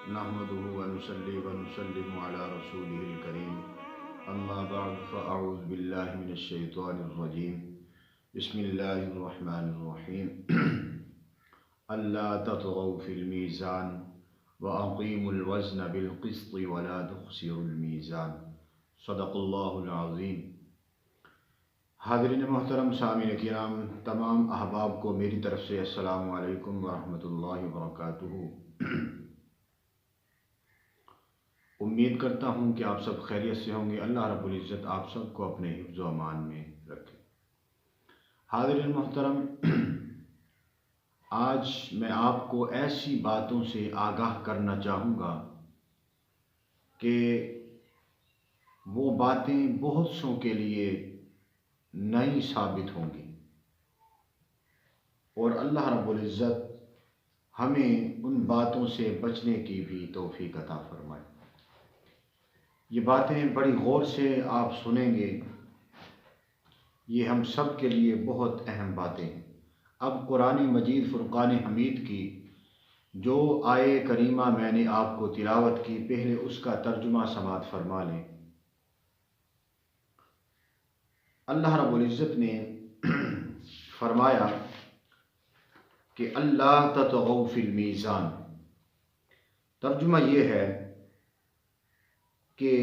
نحمده ونصلي ونسلم على رسوله الكريم اما بعد فاعوذ بالله من الشيطان الرجيم بسم الله الرحمن الرحيم الا تطغوا في الميزان واقيموا الوزن بالقسط ولا تخسروا الميزان صدق اللہ العظیم۔ حاضرین محترم، سامعین کرام، تمام احباب کو میری طرف سے السلام علیکم ورحمۃ اللہ وبرکاتہ۔ امید کرتا ہوں کہ آپ سب خیریت سے ہوں گے۔ اللہ رب العزت آپ سب کو اپنے حفظ و امان میں رکھے۔ حاضرین محترم، آج میں آپ کو ایسی باتوں سے آگاہ کرنا چاہوں گا کہ وہ باتیں بہت سوں کے لیے نئی ثابت ہوں گی، اور اللہ رب العزت ہمیں ان باتوں سے بچنے کی بھی توفیق عطا فرمائے۔ یہ باتیں بڑی غور سے آپ سنیں گے، یہ ہم سب کے لیے بہت اہم باتیں ہیں۔ اب قرآن مجید فرقان حمید کی جو آیے کریمہ میں نے آپ کو تلاوت کی، پہلے اس کا ترجمہ سماعت فرما لیں۔ اللہ رب العزت نے فرمایا کہ اللہ تطغوا فی المیزان۔ ترجمہ یہ ہے کہ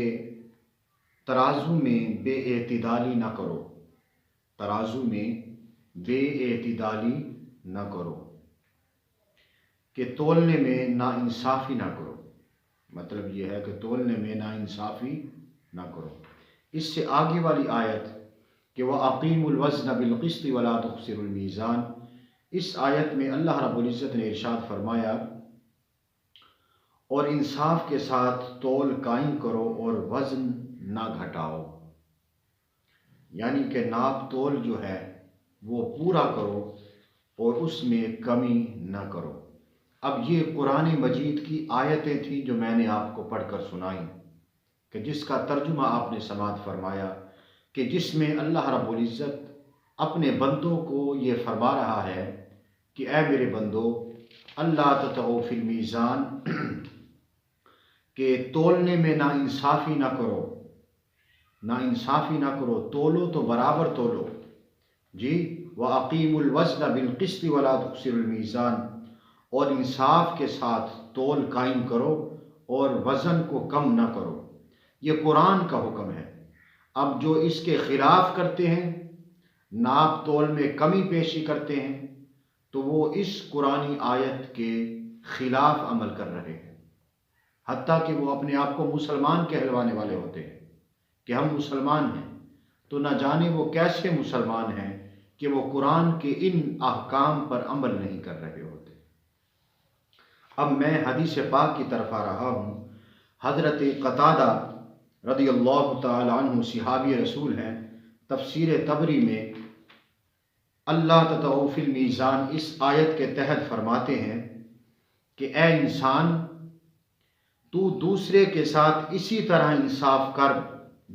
ترازو میں بے اعتدالی نہ کرو، ترازو میں بے اعتدالی نہ کرو، کہ تولنے میں ناانصافی نہ کرو۔ مطلب یہ ہے کہ تولنے میں ناانصافی نہ کرو۔ اس سے آگے والی آیت کہ وَأَقِيمُوا الْوَزْنَ بِالْقِسْطِ وَلَا تُخْسِرُوا الْمِيزَانَ، اس آیت میں اللہ رب العزت نے ارشاد فرمایا اور انصاف کے ساتھ تول قائم کرو اور وزن نہ گھٹاؤ، یعنی کہ ناپ تول جو ہے وہ پورا کرو اور اس میں کمی نہ کرو۔ اب یہ قرآن مجید کی آیتیں تھیں جو میں نے آپ کو پڑھ کر سنائیں، کہ جس کا ترجمہ آپ نے سماعت فرمایا، کہ جس میں اللہ رب العزت اپنے بندوں کو یہ فرما رہا ہے کہ اے میرے بندو، اللہ تطغوا فی المیزان، کہ تولنے میں ناانصافی نہ کرو، ناانصافی نہ کرو، تولو تو برابر تولو جی۔ وَأَقِيمُوا الْوَزْنَ بِالْقِسْطِ وَلَا تُخْسِرُوا الْمِيزَانَ، اور انصاف کے ساتھ تول قائم کرو اور وزن کو کم نہ کرو۔ یہ قرآن کا حکم ہے۔ اب جو اس کے خلاف کرتے ہیں، ناپ تول میں کمی پیشی کرتے ہیں، تو وہ اس قرآنی آیت کے خلاف عمل کر رہے ہیں، حتیٰ کہ وہ اپنے آپ کو مسلمان کہلوانے والے ہوتے ہیں کہ ہم مسلمان ہیں، تو نہ جانے وہ کیسے مسلمان ہیں کہ وہ قرآن کے ان احکام پر عمل نہیں کر رہے ہوتے۔ اب میں حدیث پاک کی طرف آ رہا ہوں۔ حضرت قتادہ رضی اللہ تعالی عنہ صحابی رسول ہیں، تفسیر طبری میں اللہ تطغوا فی المیزان اس آیت کے تحت فرماتے ہیں کہ اے انسان، تو دوسرے کے ساتھ اسی طرح انصاف کر،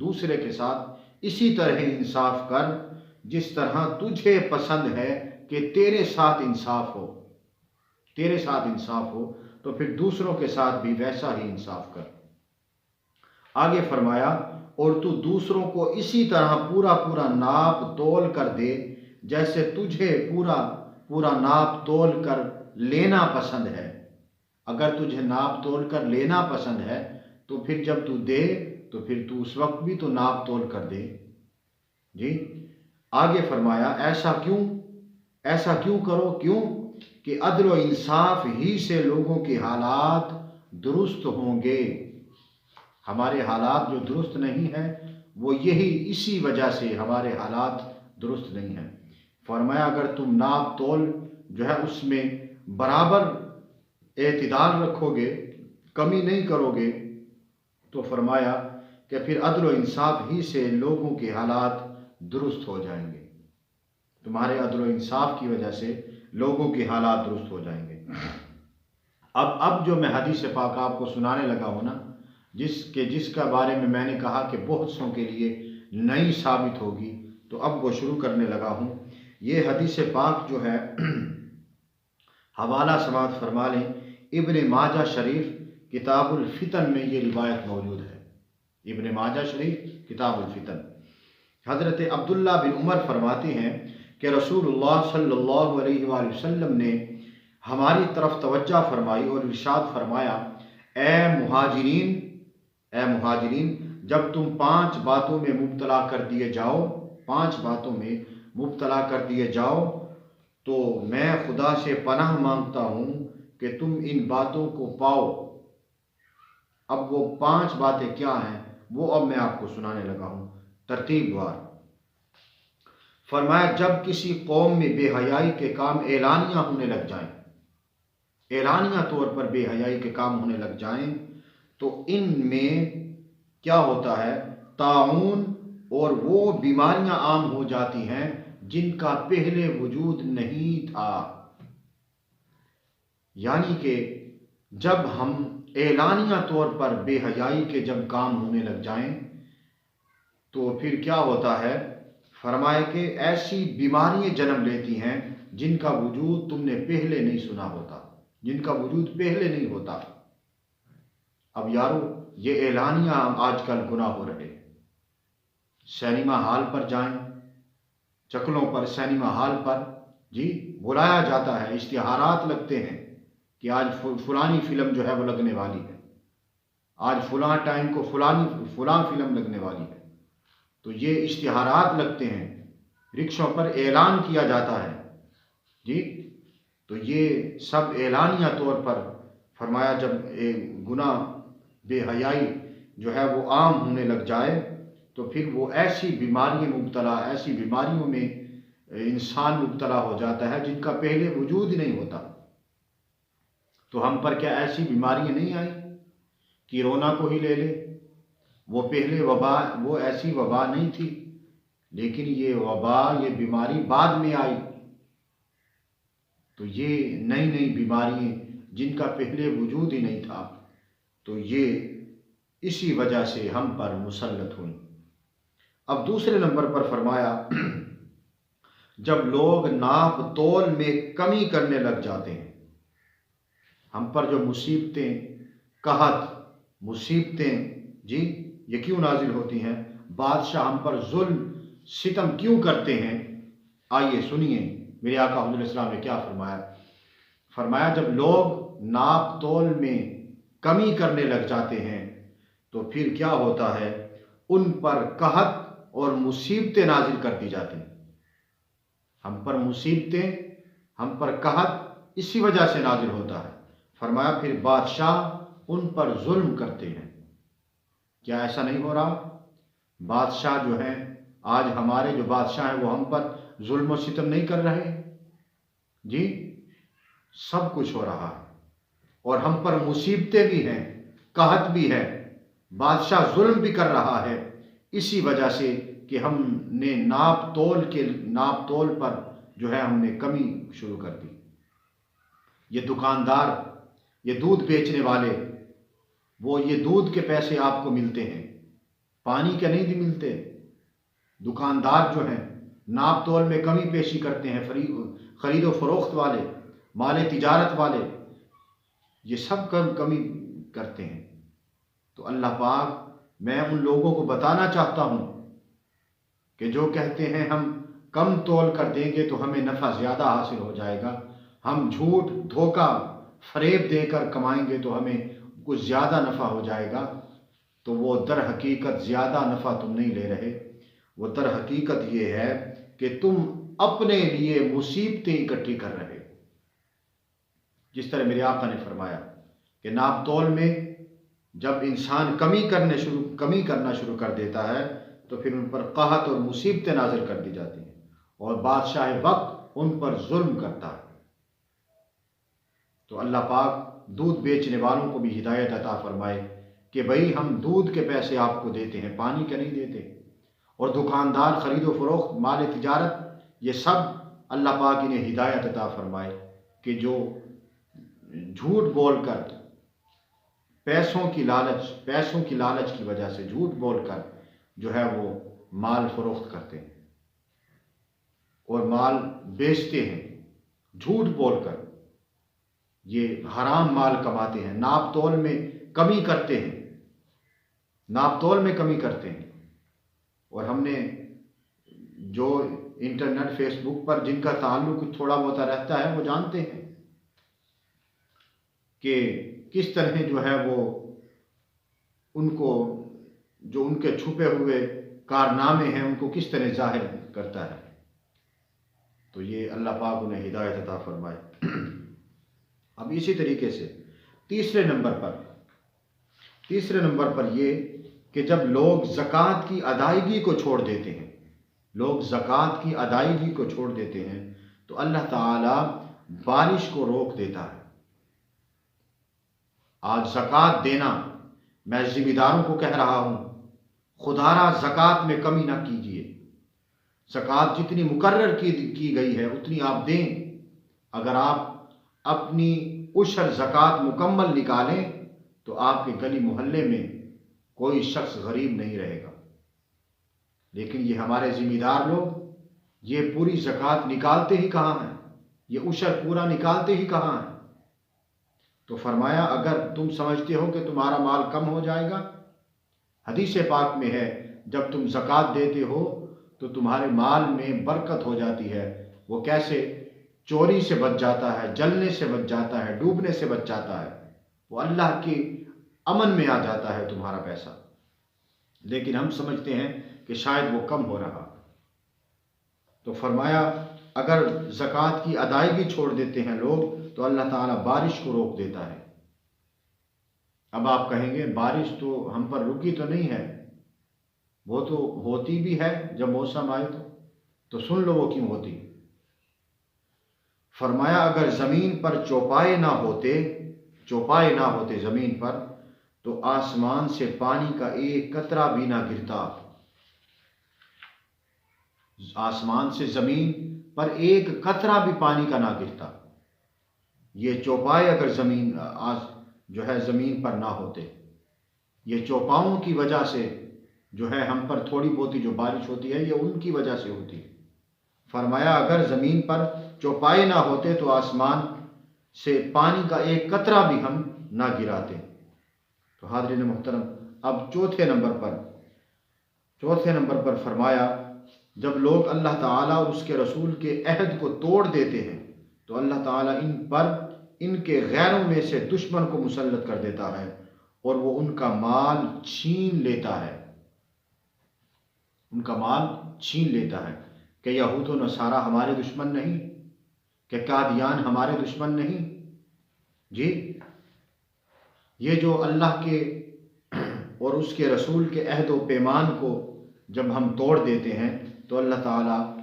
دوسرے کے ساتھ اسی طرح انصاف کر جس طرح تجھے پسند ہے کہ تیرے ساتھ انصاف ہو، تیرے ساتھ انصاف ہو، تو پھر دوسروں کے ساتھ بھی ویسا ہی انصاف کر۔ آگے فرمایا اور تو دوسروں کو اسی طرح پورا پورا ناپ تول کر دے جیسے تجھے پورا پورا ناپ تول کر لینا پسند ہے۔ اگر تجھے ناپ تول کر لینا پسند ہے تو پھر جب تو دے تو پھر تو اس وقت بھی تو ناپ تول کر دے جی۔ آگے فرمایا ایسا کیوں کرو، کیوں کہ عدل و انصاف ہی سے لوگوں کے حالات درست ہوں گے۔ ہمارے حالات جو درست نہیں ہیں، وہ اسی وجہ سے ہمارے حالات درست نہیں ہیں۔ فرمایا اگر تم ناپ تول جو ہے اس میں برابر اعتدال رکھو گے، کمی نہیں کرو گے، تو فرمایا کہ پھر عدل و انصاف ہی سے لوگوں کے حالات درست ہو جائیں گے۔ تمہارے عدل و انصاف کی وجہ سے لوگوں کے حالات درست ہو جائیں گے۔ اب جو میں حدیث پاک آپ کو سنانے لگا ہوں نا، جس کا بارے میں نے کہا کہ بہت سوں کے لیے نئی ثابت ہوگی، تو اب وہ شروع کرنے لگا ہوں۔ یہ حدیث پاک جو ہے حوالہ سماعت فرما لیں، ابن ماجہ شریف کتاب الفتن میں یہ روایت موجود ہے، ابن ماجہ شریف کتاب الفتن۔ حضرت عبداللہ بن عمر فرماتے ہیں کہ رسول اللہ صلی اللہ علیہ وآلہ وسلم نے ہماری طرف توجہ فرمائی اور ارشاد فرمایا، اے مہاجرین، جب تم 5 باتوں میں مبتلا کر دیے جاؤ، 5 باتوں میں مبتلا کر دیے جاؤ تو میں خدا سے پناہ مانگتا ہوں کہ تم ان باتوں کو پاؤ۔ اب وہ 5 باتیں کیا ہیں وہ اب میں آپ کو سنانے لگا ہوں ترتیب وار۔ فرمایا، جب کسی قوم میں بے حیائی کے کام اعلانیہ ہونے لگ جائیں، اعلانیہ طور پر بے حیائی کے کام ہونے لگ جائیں، تو ان میں کیا ہوتا ہے، طاعون اور وہ بیماریاں عام ہو جاتی ہیں جن کا پہلے وجود نہیں تھا۔ یعنی کہ جب ہم اعلانیہ طور پر بے حیائی کے جب کام ہونے لگ جائیں تو پھر کیا ہوتا ہے، فرمائے کہ ایسی بیماریاں جنم لیتی ہیں جن کا وجود تم نے پہلے نہیں سنا ہوتا، جن کا وجود پہلے نہیں ہوتا۔ اب یارو یہ اعلانیہ آج کل گناہ ہو رہے، سینما ہال پر جائیں، چکلوں پر، سینما ہال پر جی بلایا جاتا ہے، اشتہارات لگتے ہیں کہ آج فلانی فلم جو ہے وہ لگنے والی ہے، آج فلاں ٹائم کو فلاں فلم لگنے والی ہے، تو یہ اشتہارات لگتے ہیں، رکشوں پر اعلان کیا جاتا ہے جی، تو یہ سب اعلانیہ طور پر فرمایا جب گناہ بے حیائی جو ہے وہ عام ہونے لگ جائے تو پھر وہ ایسی بیماریوں میں انسان مبتلا ہو جاتا ہے جن کا پہلے وجود ہی نہیں ہوتا۔ تو ہم پر کیا ایسی بیماریاں نہیں آئی؟ کیرونا کو ہی لے لے، وہ پہلے وہ ایسی وبا نہیں تھی، لیکن یہ وبا، یہ بیماری بعد میں آئی۔ تو یہ نئی بیماریاں جن کا پہلے وجود ہی نہیں تھا، تو یہ اسی وجہ سے ہم پر مسلط ہوئی۔ اب دوسرے نمبر پر فرمایا، جب لوگ ناپ تول میں کمی کرنے لگ جاتے ہیں، ہم پر جو مصیبتیں جی یہ کیوں نازل ہوتی ہیں، بادشاہ ہم پر ظلم ستم کیوں کرتے ہیں؟ آئیے سنیے میرے آقا حضور السلام نے کیا فرمایا۔ فرمایا، جب لوگ ناپ تول میں کمی کرنے لگ جاتے ہیں تو پھر کیا ہوتا ہے، ان پر قحط اور مصیبتیں نازل کر دی جاتی ہیں۔ ہم پر مصیبتیں، ہم پر قحط اسی وجہ سے نازل ہوتا ہے۔ فرمایا پھر بادشاہ ان پر ظلم کرتے ہیں۔ کیا ایسا نہیں ہو رہا؟ بادشاہ جو ہیں، آج ہمارے جو بادشاہ ہیں وہ ہم پر ظلم و ستم نہیں کر رہے جی، سب کچھ ہو رہا ہے، اور ہم پر مصیبتیں بھی ہیں، قحط بھی ہے، بادشاہ ظلم بھی کر رہا ہے، اسی وجہ سے کہ ہم نے ناپ تول پر جو ہے ہم نے کمی شروع کر دی۔ یہ دکاندار، یہ دودھ بیچنے والے، وہ یہ دودھ کے پیسے آپ کو ملتے ہیں، پانی کے نہیں ملتے۔ دکاندار جو ہیں ناپ تول میں کمی پیشی کرتے ہیں، خرید و فروخت والے، مال تجارت والے، یہ سب کمی کرتے ہیں۔ تو اللہ پاک، میں ان لوگوں کو بتانا چاہتا ہوں کہ جو کہتے ہیں ہم کم تول کر دیں گے تو ہمیں نفع زیادہ حاصل ہو جائے گا، ہم جھوٹ، دھوکہ، فریب دے کر کمائیں گے تو ہمیں کچھ زیادہ نفع ہو جائے گا، تو وہ در حقیقت زیادہ نفع تم نہیں لے رہے، وہ در حقیقت یہ ہے کہ تم اپنے لیے مصیبتیں اکٹھی کر رہے۔ جس طرح میرے آقا نے فرمایا کہ ناپ تول میں جب انسان کمی کرنا شروع کر دیتا ہے تو پھر ان پر قحط اور مصیبتیں نازل کر دی جاتی ہیں، اور بادشاہ وقت ان پر ظلم کرتا ہے۔ تو اللہ پاک دودھ بیچنے والوں کو بھی ہدایت عطا فرمائے کہ بھئی ہم دودھ کے پیسے آپ کو دیتے ہیں، پانی کے نہیں دیتے۔ اور دکاندار، خرید و فروخت، مال تجارت، یہ سب اللہ پاک انہیں ہدایت عطا فرمائے کہ جو جھوٹ بول کر، پیسوں کی لالچ کی وجہ سے جھوٹ بول کر جو ہے وہ مال فروخت کرتے ہیں اور مال بیچتے ہیں جھوٹ بول کر، یہ حرام مال کماتے ہیں، ناپ تول میں کمی کرتے ہیں، ناپ تول میں کمی کرتے ہیں۔ اور ہم نے جو انٹرنیٹ فیس بک پر جن کا تعلق تھوڑا بہت رہتا ہے وہ جانتے ہیں کہ کس طرح جو ہے وہ ان کو جو ان کے چھپے ہوئے کارنامے ہیں ان کو کس طرح ظاہر کرتا ہے۔ تو یہ اللہ پاک انہیں ہدایت عطا فرمائے۔ اب اسی طریقے سے تیسرے نمبر پر یہ کہ جب لوگ زکوٰۃ کی ادائیگی کو چھوڑ دیتے ہیں، لوگ زکوٰۃ کی ادائیگی کو چھوڑ دیتے ہیں تو اللہ تعالی بارش کو روک دیتا ہے۔ آج زکوٰۃ دینا، میں ذمہ داروں کو کہہ رہا ہوں، خدا را زکوٰۃ میں کمی نہ کیجیے۔ زکوٰۃ جتنی مقرر کی گئی ہے اتنی آپ دیں۔ اگر آپ اپنی عشر زکوٰۃ مکمل نکالیں تو آپ کے گلی محلے میں کوئی شخص غریب نہیں رہے گا۔ لیکن یہ ہمارے ذمہ دار لوگ یہ پوری زکوٰۃ نکالتے ہی کہاں ہیں، یہ عشر پورا نکالتے ہی کہاں ہیں۔ تو فرمایا اگر تم سمجھتے ہو کہ تمہارا مال کم ہو جائے گا، حدیث پاک میں ہے جب تم زکوٰۃ دیتے ہو تو تمہارے مال میں برکت ہو جاتی ہے۔ وہ کیسے؟ چوری سے بچ جاتا ہے، جلنے سے بچ جاتا ہے، ڈوبنے سے بچ جاتا ہے، وہ اللہ کے امن میں آ جاتا ہے تمہارا پیسہ۔ لیکن ہم سمجھتے ہیں کہ شاید وہ کم ہو رہا۔ تو فرمایا اگر زکوٰۃ کی ادائیگی چھوڑ دیتے ہیں لوگ تو اللہ تعالیٰ بارش کو روک دیتا ہے۔ اب آپ کہیں گے بارش تو ہم پر رکی تو نہیں ہے، وہ تو ہوتی بھی ہے جب موسم آئے تو سن لو وہ کیوں ہوتی۔ فرمایا اگر زمین پر چوپائے نہ ہوتے زمین پر تو آسمان سے پانی کا ایک قطرہ بھی نہ گرتا۔ آسمان سے زمین پر ایک قطرہ بھی پانی کا نہ گرتا۔ یہ چوپائے اگر زمین پر نہ ہوتے، یہ چوپاؤں کی وجہ سے جو ہے ہم پر تھوڑی بہت جو بارش ہوتی ہے یہ ان کی وجہ سے ہوتی ہے۔ فرمایا اگر زمین پر چوپائے نہ ہوتے تو آسمان سے پانی کا ایک قطرہ بھی ہم نہ گراتے۔ تو حاضرین محترم، اب چوتھے نمبر پر فرمایا جب لوگ اللہ تعالیٰ اور اس کے رسول کے عہد کو توڑ دیتے ہیں تو اللہ تعالیٰ ان کے غیروں میں سے دشمن کو مسلط کر دیتا ہے اور وہ ان کا مال چھین لیتا ہے۔ کہ یہود و نصارہ ہمارے دشمن نہیں؟ کہ قادیان ہمارے دشمن نہیں؟ جی، یہ جو اللہ کے اور اس کے رسول کے عہد و پیمان کو جب ہم توڑ دیتے ہیں تو اللہ تعالیٰ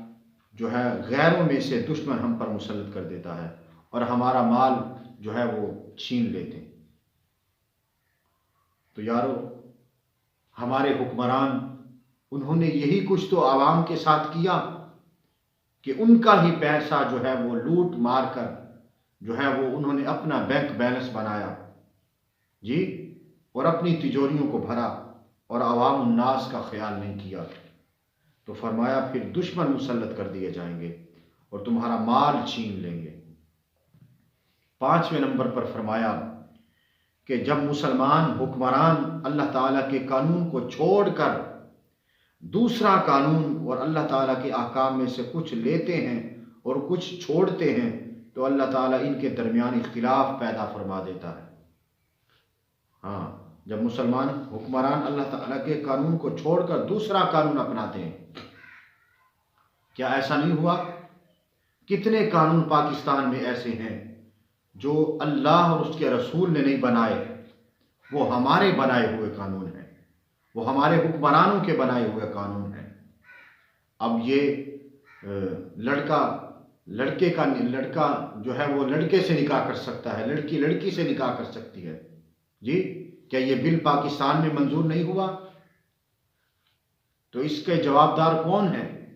جو ہے غیروں میں سے دشمن ہم پر مسلط کر دیتا ہے اور ہمارا مال جو ہے وہ چھین لیتے ہیں۔ تو یارو، ہمارے حکمران انہوں نے یہی کچھ تو عوام کے ساتھ کیا کہ ان کا ہی پیسہ جو ہے وہ لوٹ مار کر جو ہے وہ انہوں نے اپنا بینک بیلنس بنایا، جی، اور اپنی تجوریوں کو بھرا اور عوام الناس کا خیال نہیں کیا۔ تو فرمایا پھر دشمن مسلط کر دیے جائیں گے اور تمہارا مال چھین لیں گے۔ 5ویں نمبر پر فرمایا کہ جب مسلمان حکمران اللہ تعالیٰ کے قانون کو چھوڑ کر دوسرا قانون اور اللہ تعالیٰ کے احکام میں سے کچھ لیتے ہیں اور کچھ چھوڑتے ہیں تو اللہ تعالیٰ ان کے درمیان اختلاف پیدا فرما دیتا ہے۔ ہاں، جب مسلمان حکمران اللہ تعالیٰ کے قانون کو چھوڑ کر دوسرا قانون اپناتے ہیں، کیا ایسا نہیں ہوا؟ کتنے قانون پاکستان میں ایسے ہیں جو اللہ اور اس کے رسول نے نہیں بنائے، وہ ہمارے بنائے ہوئے قانون ہیں، وہ ہمارے حکمرانوں کے بنائے ہوئے قانون ہیں۔ اب یہ لڑکا جو ہے وہ لڑکے سے نکاح کر سکتا ہے، لڑکی لڑکی سے نکاح کر سکتی ہے، جی، کیا یہ بل پاکستان میں منظور نہیں ہوا؟ تو اس کے جوابدار کون ہیں؟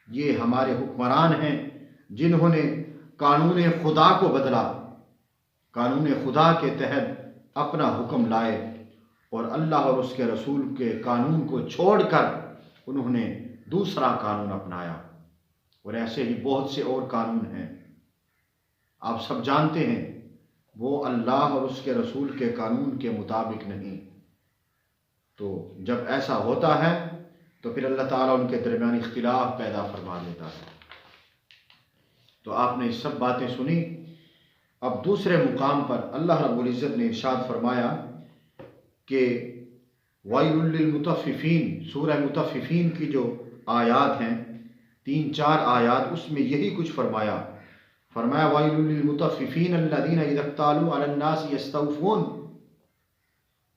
یہ ہمارے حکمران ہیں جنہوں نے قانون خدا کو بدلا، قانون خدا کے تحت اپنا حکم لائے اور اللہ اور اس کے رسول کے قانون کو چھوڑ کر انہوں نے دوسرا قانون اپنایا۔ اور ایسے ہی بہت سے اور قانون ہیں، آپ سب جانتے ہیں وہ اللہ اور اس کے رسول کے قانون کے مطابق نہیں۔ تو جب ایسا ہوتا ہے تو پھر اللہ تعالیٰ ان کے درمیان اختلاف پیدا فرما دیتا ہے۔ تو آپ نے یہ سب باتیں سنی۔ اب دوسرے مقام پر اللہ رب العزت نے ارشاد فرمایا کہ وَيْلٌ لِّلْمُطَفِّفِينَ، سورہ مطففین کی جو آیات ہیں 3-4 آیات، اس میں یہی کچھ فرمایا وَيْلٌ لِّلْمُطَفِّفِينَ الَّذِينَ إِذَا اكْتَالُوا عَلَى النَّاسِ يَسْتَوْفُونَ،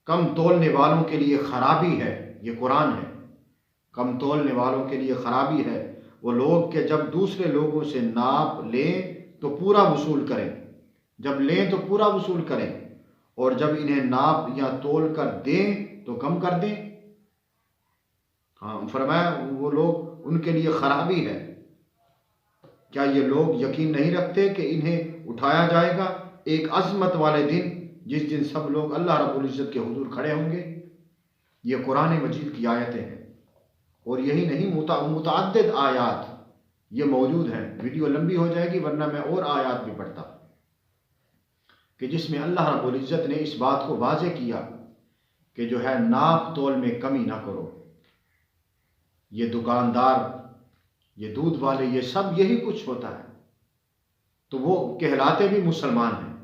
کم تولنے والوں کے لیے خرابی ہے، یہ قرآن ہے، کم تولنے والوں کے لیے خرابی ہے وہ لوگ کہ جب دوسرے لوگوں سے ناپ لیں تو پورا وصول کریں، جب لیں تو پورا وصول کریں، اور جب انہیں ناپ یا تول کر دیں تو کم کر دیں۔ ہاں فرمایا وہ لوگ ان کے لیے خرابی ہے۔ کیا یہ لوگ یقین نہیں رکھتے کہ انہیں اٹھایا جائے گا ایک عظمت والے دن، جس دن سب لوگ اللہ رب العزت کے حضور کھڑے ہوں گے؟ یہ قرآن مجید کی آیتیں ہیں، اور یہی نہیں متعدد آیات یہ موجود ہیں۔ ویڈیو لمبی ہو جائے گی ورنہ میں اور آیات بھی پڑھتا، کہ جس میں اللہ رب العزت نے اس بات کو واضح کیا کہ جو ہے ناپ تول میں کمی نہ کرو۔ یہ دکاندار، یہ دودھ والے، یہ سب یہی کچھ ہوتا ہے، تو وہ کہلاتے بھی مسلمان ہیں۔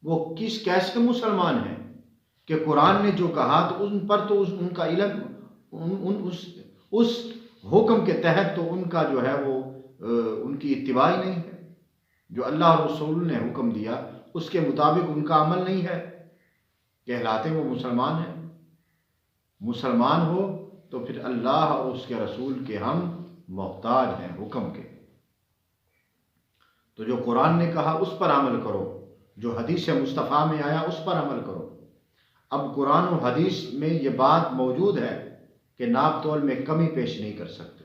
وہ کیسے مسلمان ہیں کہ قرآن نے جو کہا تو ان پر تو ان کا علم، اس حکم کے تحت تو ان کا جو ہے وہ ان کی اتباع ہی نہیں ہے۔ جو اللہ اور رسول نے حکم دیا اس کے مطابق ان کا عمل نہیں ہے، کہلاتے وہ مسلمان ہیں۔ مسلمان ہو تو پھر اللہ اور اس کے رسول کے ہم محتاج ہیں حکم کے۔ تو جو قرآن نے کہا اس پر عمل کرو، جو حدیث مصطفیٰ میں آیا اس پر عمل کرو۔ اب قرآن و حدیث میں یہ بات موجود ہے کہ ناپ تول میں کمی پیش نہیں کر سکتے۔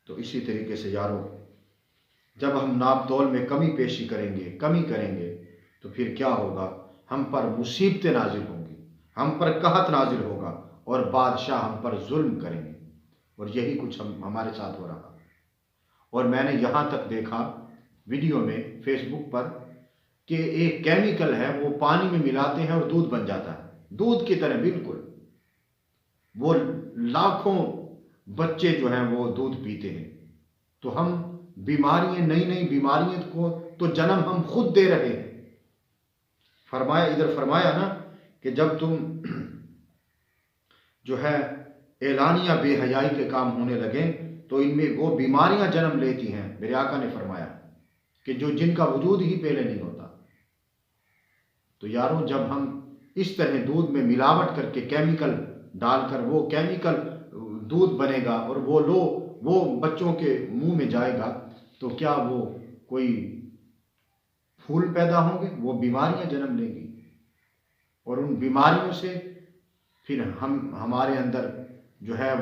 تو اسی طریقے سے یارو، جب ہم ناپ تول میں کمی پیشی کریں گے تو پھر کیا ہوگا؟ ہم پر مصیبتیں نازل ہوں گی، ہم پر قحط نازل ہوگا، اور بادشاہ ہم پر ظلم کریں گے، اور یہی کچھ ہمارے ساتھ ہو رہا۔ اور میں نے یہاں تک دیکھا ویڈیو میں فیس بک پر کہ ایک کیمیکل ہے وہ پانی میں ملاتے ہیں اور دودھ بن جاتا ہے، دودھ کی طرح بالکل۔ وہ لاکھوں بچے جو ہیں وہ دودھ پیتے ہیں۔ تو ہم بیماریاں، نئی بیماریاں کو تو جنم ہم خود دے رہے ہیں۔ فرمایا نا کہ جب تم جو ہے اعلانیہ بے حیائی کے کام ہونے لگیں تو ان میں وہ بیماریاں جنم لیتی ہیں۔ میرے آقا نے فرمایا کہ جن کا وجود ہی پہلے نہیں ہوتا۔ تو یاروں، جب ہم اس طرح دودھ میں ملاوٹ کر کے کیمیکل ڈال کر وہ کیمیکل دودھ بنے گا اور وہ بچوں کے منہ میں جائے گا، تو کیا وہ کوئی پھول پیدا ہوں گے؟ وہ بیماریاں جنم لیں گی، اور ان بیماریوں سے پھر ہمارے اندر جو ہے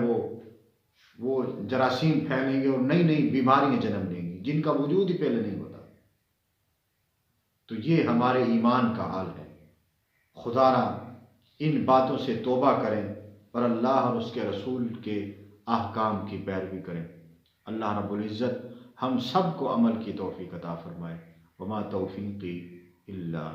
وہ جراثیم پھیلیں گے اور نئی بیماریاں جنم لیں گی جن کا وجود ہی پہلے نہیں ہوتا۔ تو یہ ہمارے ایمان کا حال ہے۔ خدا را ان باتوں سے توبہ کریں اور اللہ اور اس کے رسول کے احکام کی پیروی کریں۔ اللہ رب العزت ہم سب کو عمل کی توفیق عطا فرمائے۔ وما توفیقی الا